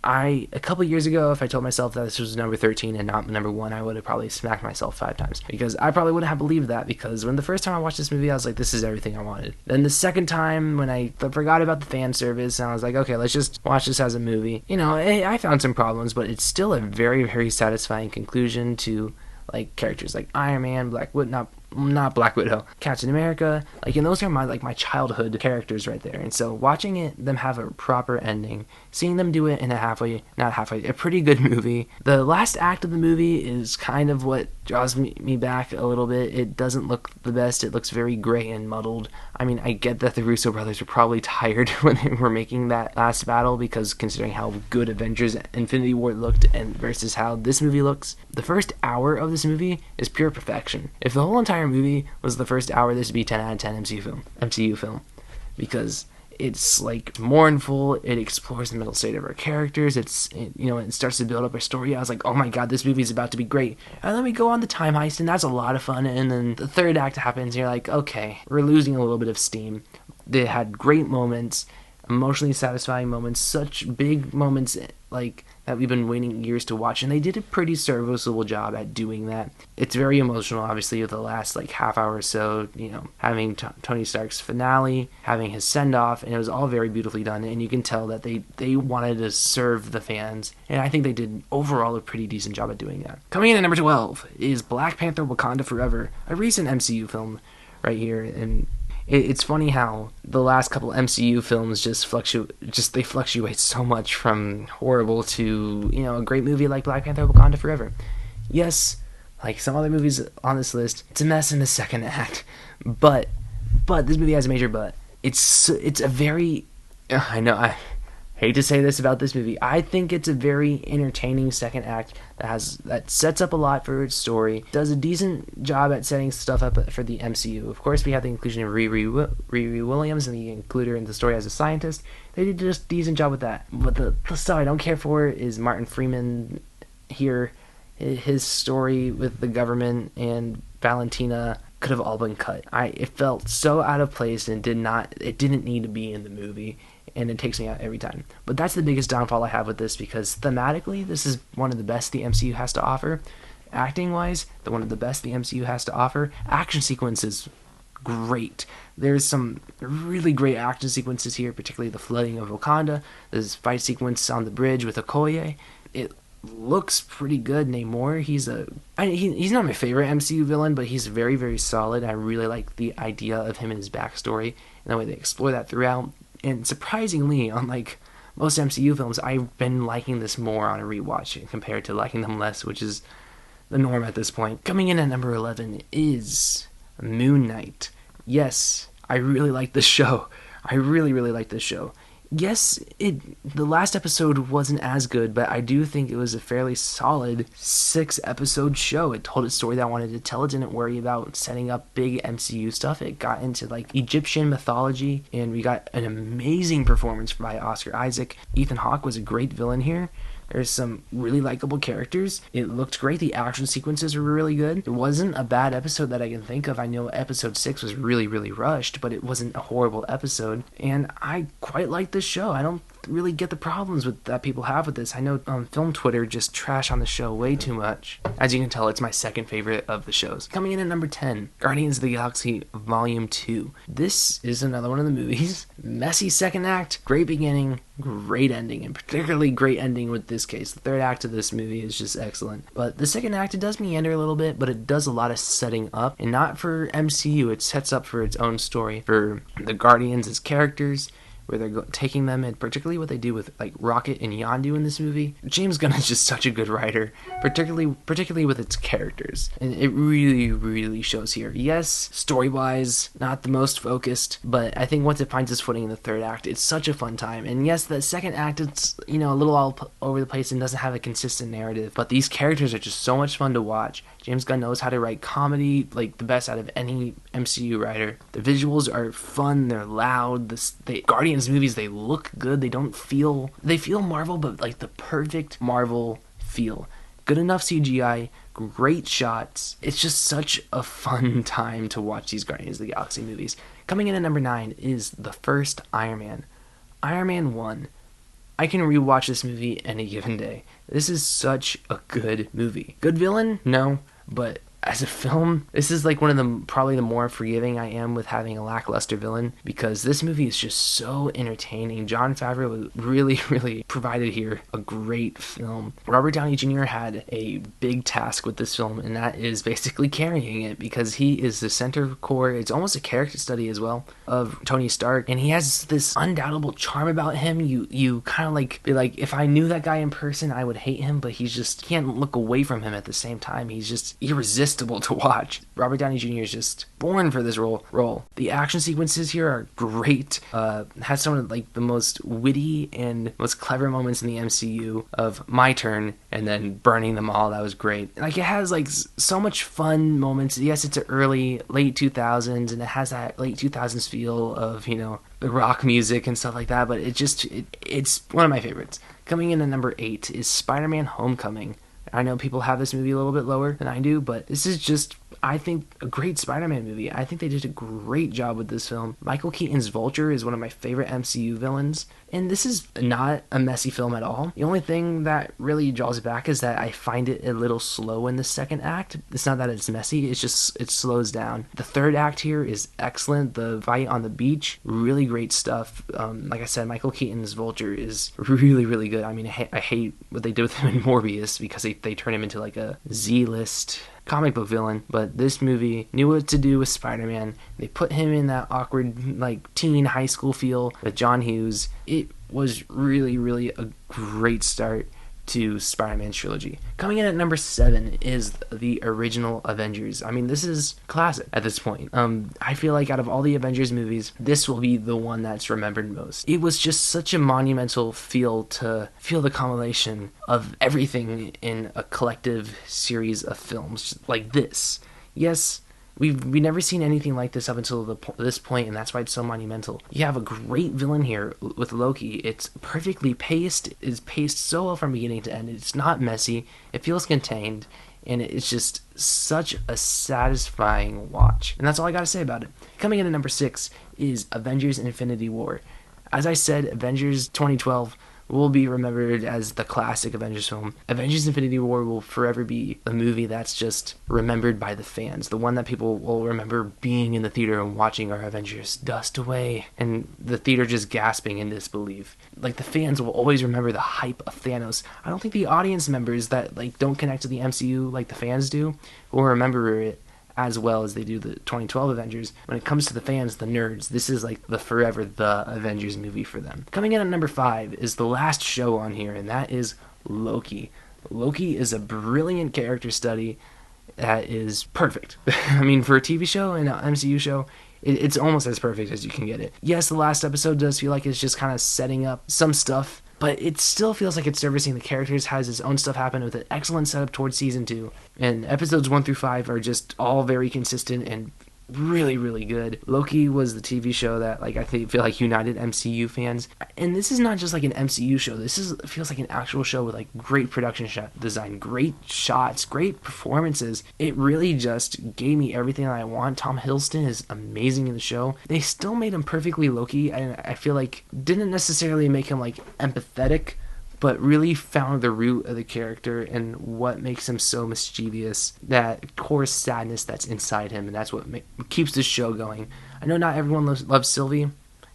A couple years ago, if I told myself that this was number 13 and not number 1, I would have probably smacked myself 5 times. Because I probably wouldn't have believed that, because when the first time I watched this movie, I was like, this is everything I wanted. Then the second time, when I forgot about the fan service, and I was like, okay, let's just watch this as a movie. You know, I found some problems, but it's still a very, very satisfying conclusion to like characters like Iron Man, not Black Widow, Captain America, like, and those are my childhood characters right there. And so watching them have a proper ending, seeing them do it in a pretty good movie. The last act of the movie is kind of what draws me back a little bit. It doesn't look the best. It looks very gray and muddled. I mean, I get that the Russo brothers were probably tired when they were making that last battle, because considering how good Avengers Infinity War looked and versus how this movie looks, the first hour of this movie is pure perfection. If the whole entire movie was the first hour, this would be 10 out of 10 MCU film, because it's like mournful. It explores the mental state of our characters. It starts to build up a story. I was like, oh my god, this movie is about to be great. And then we go on the time heist, and that's a lot of fun. And then the third act happens, and you're like, okay, we're losing a little bit of steam. They had great moments, emotionally satisfying moments, such big moments like that we've been waiting years to watch, and they did a pretty serviceable job at doing that. It's very emotional, obviously, with the last like half hour or so, having Tony Stark's finale, having his send-off, and it was all very beautifully done, and you can tell that they wanted to serve the fans, and I think they did overall a pretty decent job at doing that. Coming in at number 12 is Black Panther: Wakanda Forever, a recent MCU film right here, and it's funny how the last couple MCU films they fluctuate so much from horrible to, a great movie like Black Panther: Wakanda Forever. Yes, like some other movies on this list, it's a mess in the second act, but this movie has a major but. It's a very, I know, I hate to say this about this movie, I think it's a very entertaining second act that sets up a lot for its story, does a decent job at setting stuff up for the MCU. Of course, we have the inclusion of Riri Williams, and the includer in the story as a scientist. They did just a decent job with that. But the stuff I don't care for is Martin Freeman here. His story with the government and Valentina could have all been cut. It felt so out of place, and it didn't need to be in the movie, and it takes me out every time. But that's the biggest downfall I have with this, because thematically, this is one of the best the MCU has to offer. Acting-wise, one of the best the MCU has to offer. Action sequences, great. There's some really great action sequences here, particularly the flooding of Wakanda. This fight sequence on the bridge with Okoye. It looks pretty good. Namor, he's not my favorite MCU villain, but he's very, very solid. I really like the idea of him and his backstory, and the way they explore that throughout. And surprisingly, unlike most MCU films, I've been liking this more on a rewatch compared to liking them less, which is the norm at this point. Coming in at number 11 is Moon Knight. Yes, I really like this show. I really, really like this show. Yes, the last episode wasn't as good, but I do think it was a fairly solid 6-episode show. It told a story that I wanted to tell. It didn't worry about setting up big MCU stuff. It got into like Egyptian mythology, and we got an amazing performance by Oscar Isaac. Ethan Hawke was a great villain here. There's some really likable characters. It looked great. The action sequences were really good. It wasn't a bad episode that I can think of. I know episode 6 was really, really rushed, but it wasn't a horrible episode. And I quite like this show. I don't really get the problems that people have with this. I know film Twitter just trash on the show way too much. As you can tell, it's my second favorite of the shows. Coming in at number 10, Guardians of the Galaxy Volume 2. This is another one of the movies. Messy second act, great beginning, great ending, and particularly great ending with this case. The third act of this movie is just excellent. But the second act, it does meander a little bit, but it does a lot of setting up, and not for MCU. It sets up for its own story, for the Guardians as characters, where they're taking them, and particularly what they do with like Rocket and Yondu in this movie. James Gunn is just such a good writer, particularly with its characters, and it really, really shows here. Yes, story-wise, not the most focused, but I think once it finds its footing in the third act, it's such a fun time. And yes, the second act, it's a little all over the place and doesn't have a consistent narrative, but these characters are just so much fun to watch. James Gunn knows how to write comedy like the best out of any MCU writer. The visuals are fun, they're loud. The Guardians movies, they look good. They feel Marvel, but like the perfect Marvel feel. Good enough CGI, great shots. It's just such a fun time to watch these Guardians of the Galaxy movies. Coming in at number 9 is the first Iron Man. Iron Man 1. I can rewatch this movie any given day. This is such a good movie. Good villain? No. But as a film, this is like one of the probably the more forgiving I am with having a lackluster villain, because this movie is just so entertaining. Jon Favreau really, really provided here a great film. Robert Downey Jr. had a big task with this film, and that is basically carrying it, because he is the center core. It's almost a character study as well of Tony Stark, and he has this undoubtable charm about him. You kind of like be like, if I knew that guy in person, I would hate him, but he's just can't look away from him at the same time. He's just irresistible to watch. Robert Downey Jr. is just born for this role. The action sequences here are great. Has some of like the most witty and most clever moments in the MCU of my turn and then burning them all. That was great. Like, it has like so much fun moments. Yes, it's late 2000s, and it has that late 2000s feel of the rock music and stuff like that. But it's one of my favorites. Coming in at number 8 is Spider-Man: Homecoming. I know people have this movie a little bit lower than I do, but this is just, I think, a great Spider-Man movie. I think they did a great job with this film. Michael Keaton's Vulture is one of my favorite MCU villains, and this is not a messy film at all. The only thing that really draws it back is that I find it a little slow in the second act. It's not that it's messy, it's just it slows down. The third act here is excellent. The fight on the beach, really great stuff. Like I said, Michael Keaton's Vulture is really, really good. I mean, I hate what they did with him in Morbius, because they turn him into like a Z-list comic book villain, but this movie knew what to do with Spider-Man. They put him in that awkward like teen high school feel with John Hughes. It was really, really a great start to Spider-Man's trilogy. Coming in at number 7 is the original Avengers. I mean, this is classic at this point. I feel like out of all the Avengers movies, this will be the one that's remembered most. It was just such a monumental feel to feel the culmination of everything in a collective series of films like this. Yes, we've never seen anything like this up until this point, and that's why it's so monumental. You have a great villain here with Loki. It's perfectly paced. It's paced so well from beginning to end. It's not messy. It feels contained, and it's just such a satisfying watch. And that's all I gotta say about it. Coming in at number 6 is Avengers: Infinity War. As I said, Avengers 2012 will be remembered as the classic Avengers film. Avengers: Infinity War will forever be a movie that's just remembered by the fans. The one that people will remember being in the theater and watching our Avengers dust away, and the theater just gasping in disbelief. Like, the fans will always remember the hype of Thanos. I don't think the audience members that like don't connect to the MCU like the fans do will remember it as well as they do the 2012 Avengers. When it comes to the fans, the nerds, this is like the forever the Avengers movie for them. Coming in at number 5 is the last show on here, and that is Loki. Loki is a brilliant character study that is perfect. I mean, for a TV show and an MCU show, it's almost as perfect as you can get it. Yes, the last episode does feel like it's just kind of setting up some stuff, but it still feels like it's servicing the characters, has its own stuff happen with an excellent setup towards season 2. And episodes 1 through 5 are just all very consistent and really, really good. Loki was the TV show that like I feel like united MCU fans, and this is not just like an MCU show. Feels like an actual show with like great production design, great shots, great performances. It really just gave me everything that I want. Tom Hiddleston is amazing in the show. They still made him perfectly Loki, and I feel like didn't necessarily make him like empathetic, but really found the root of the character and what makes him so mischievous, that core sadness that's inside him, and that's what keeps the show going. I know not everyone loves Sylvie,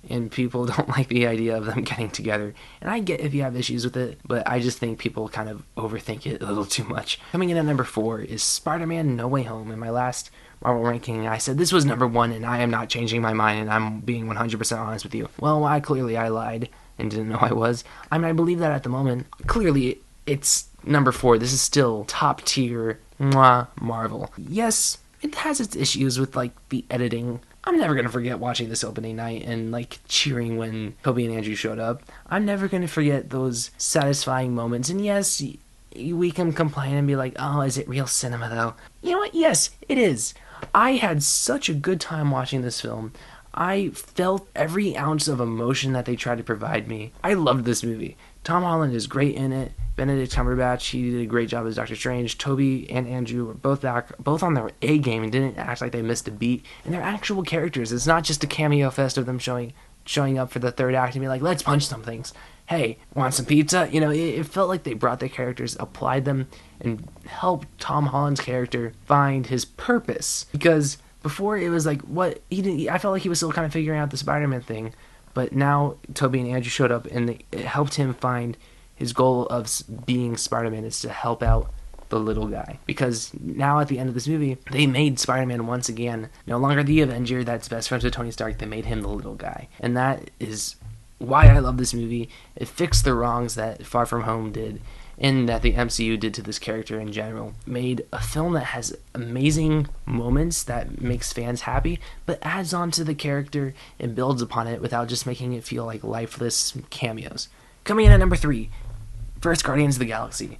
and people don't like the idea of them getting together, and I get if you have issues with it, but I just think people kind of overthink it a little too much. Coming in at number 4 is Spider-Man No Way Home. In my last Marvel ranking, I said this was number 1, and I am not changing my mind, and I'm being 100% honest with you. Well, I lied and didn't know I was. I mean, I believe that at the moment. Clearly, it's number 4. This is still top tier Marvel. Yes, it has its issues with like the editing. I'm never gonna forget watching this opening night and like cheering when Toby and Andrew showed up. I'm never gonna forget those satisfying moments. And yes, we can complain and be like, oh, is it real cinema though? You know what? Yes, it is. I had such a good time watching this film. I felt every ounce of emotion that they tried to provide me. I loved this movie. Tom Holland is great in it. Benedict Cumberbatch, he did a great job as Doctor Strange. Toby and Andrew were both back, both on their A game, and didn't act like they missed a beat. And they're actual characters. It's not just a cameo fest of them showing up for the third act and be like, let's punch some things. Hey, want some pizza? You know, it felt like they brought their characters, applied them, and helped Tom Holland's character find his purpose. Because before it was like, what he didn't. I felt like he was still kind of figuring out the Spider-Man thing, but now Toby and Andrew showed up, and it helped him find his goal of being Spider-Man is to help out the little guy. Because now at the end of this movie, they made Spider-Man once again no longer the Avenger that's best friends with Tony Stark. They made him the little guy, and that is why I love this movie. It fixed the wrongs that Far From Home did, and that the MCU did to this character in general. Made a film that has amazing moments that makes fans happy, but adds on to the character and builds upon it without just making it feel like lifeless cameos. Coming in at number 3, First Guardians of the Galaxy.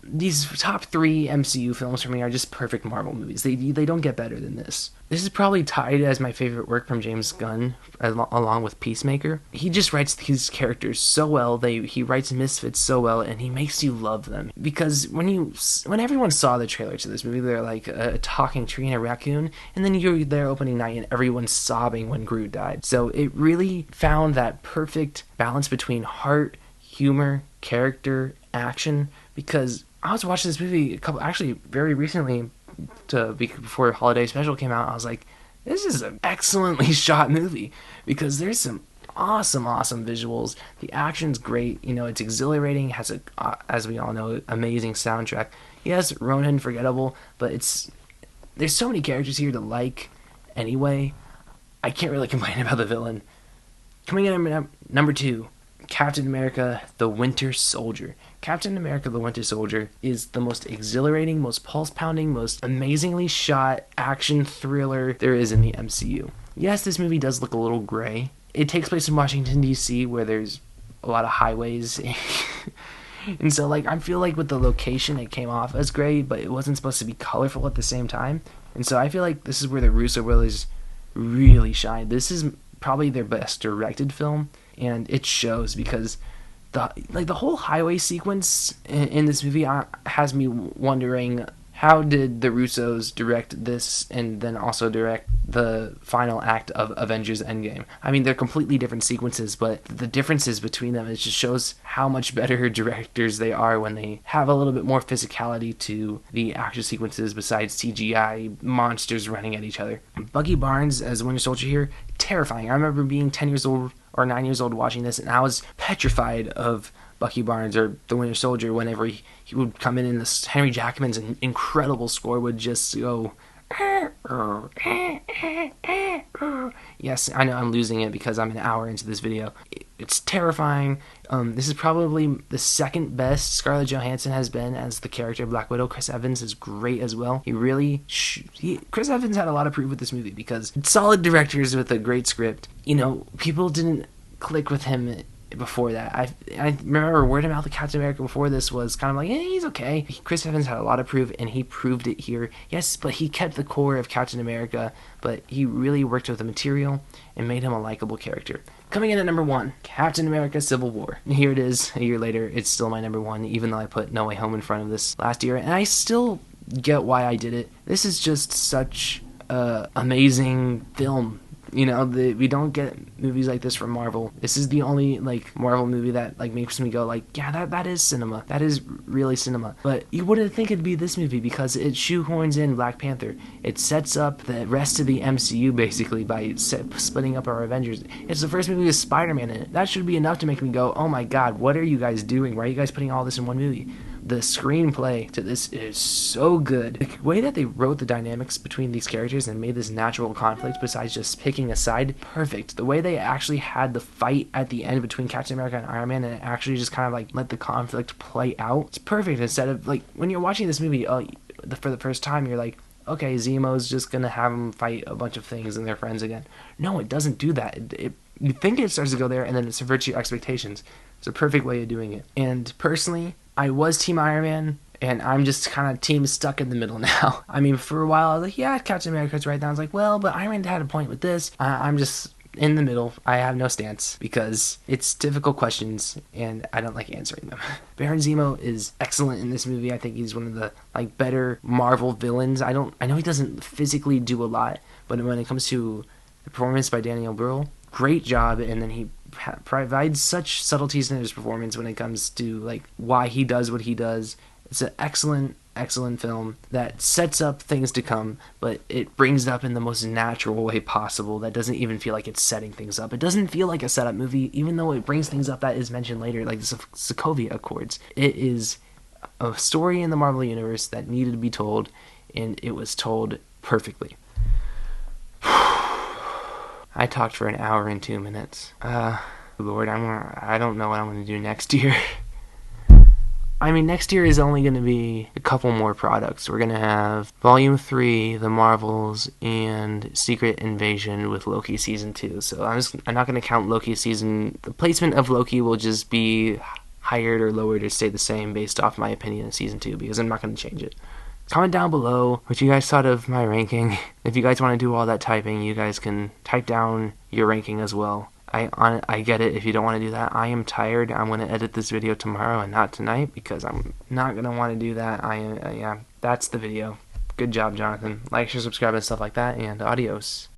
These top 3 MCU films for me are just perfect Marvel movies. They don't get better than this. This is probably tied as my favorite work from James Gunn, along with Peacemaker. He just writes these characters so well. He writes misfits so well, and he makes you love them. Because when everyone saw the trailer to this movie, they're like a talking tree and a raccoon, and then you're there opening night and everyone's sobbing when Groot died. So it really found that perfect balance between heart, humor, character, action, because I was watching this movie very recently, before Holiday Special came out. I was like, this is an excellently shot movie, because there's some awesome visuals. The action's great. You know, it's exhilarating. Has as we all know, amazing soundtrack. Yes, Ronan forgettable, but there's so many characters here to like. Anyway, I can't really complain about the villain. Coming in at number 2, Captain America: The Winter Soldier. Captain America: The Winter Soldier is the most exhilarating, most pulse-pounding, most amazingly shot action thriller there is in the MCU. Yes, this movie does look a little gray. It takes place in Washington, D.C., where there's a lot of highways. And so, like, I feel like with the location, it came off as gray, but it wasn't supposed to be colorful at the same time. And so I feel like this is where the Russo brothers really shine. This is probably their best directed film, and it shows, because the whole highway sequence in this movie has me wondering, how did the Russos direct this and then also direct the final act of Avengers Endgame? I mean, they're completely different sequences, but the differences between them, it just shows how much better directors they are when they have a little bit more physicality to the action sequences besides CGI monsters running at each other. Bucky Barnes as Winter Soldier here, terrifying. I remember being 10 years old or 9 years old watching this, and I was petrified of Bucky Barnes or the Winter Soldier whenever he would come in this Henry Jackman's incredible score would just go. Yes, I know I'm losing it because I'm an hour into this video. It's terrifying. This is probably the second best Scarlett Johansson has been as the character of Black Widow. Chris Evans is great as well. Chris Evans had a lot of proof with this movie, because solid directors with a great script. You know, people didn't click with him before that. I remember word of mouth of Captain America before this was kind of like, he's okay. Chris Evans had a lot of proof, and he proved it here. Yes, but he kept the core of Captain America, but he really worked with the material and made him a likable character. Coming in at number 1, Captain America Civil War. Here it is, a year later. It's still my number 1, even though I put No Way Home in front of this last year, and I still get why I did it. This is just such an amazing film. You know, we don't get movies like this from Marvel. This is the only, like, Marvel movie that, like, makes me go, like, yeah, that is cinema. That is really cinema. But you wouldn't think it'd be this movie because it shoehorns in Black Panther. It sets up the rest of the MCU, basically, by splitting up our Avengers. It's the first movie with Spider-Man in it. That should be enough to make me go, oh my god, what are you guys doing? Why are you guys putting all this in one movie? The screenplay to this is so good. The way that they wrote the dynamics between these characters and made this natural conflict besides just picking a side, perfect. The way they actually had the fight at the end between Captain America and Iron Man and it actually just kind of like let the conflict play out, it's perfect. Instead of like when you're watching this movie for the first time, you're like, okay, Zemo's just gonna have them fight a bunch of things and they're friends again. No, it doesn't do that. You think it starts to go there and then it subverts your expectations. It's a perfect way of doing it. And personally, I was Team Iron Man, and I'm just kind of team stuck in the middle now. I mean, for a while, I was like, yeah, Captain America's right now. I was like, well, but Iron Man had a point with this. I'm just in the middle. I have no stance because it's difficult questions, and I don't like answering them. Baron Zemo is excellent in this movie. I think he's one of the like better Marvel villains. I know he doesn't physically do a lot, but when it comes to the performance by Daniel Brühl, great job, and then he provides such subtleties in his performance when it comes to like why he does what he does. It's an excellent film that sets up things to come, but it brings it up in the most natural way possible. That doesn't even feel like it's setting things up. It doesn't feel like a setup movie, even though it brings things up that is mentioned later, like the Sokovia Accords. It is a story in the Marvel Universe that needed to be told, and it was told perfectly. I talked for an hour and 2 minutes. Lord, I don't know what I'm going to do next year. I mean, next year is only going to be a couple more products. We're going to have Volume 3, The Marvels, and Secret Invasion with Loki Season 2. So I'm not going to count Loki Season. The placement of Loki will just be higher or lower to stay the same based off my opinion of Season 2, because I'm not going to change it. Comment down below what you guys thought of my ranking. If you guys want to do all that typing, you guys can type down your ranking as well. I get it if you don't want to do that. I am tired. I'm going to edit this video tomorrow and not tonight because I'm not going to want to do that. Yeah, that's the video. Good job, Jonathan. Like, share, subscribe, and stuff like that, and adios.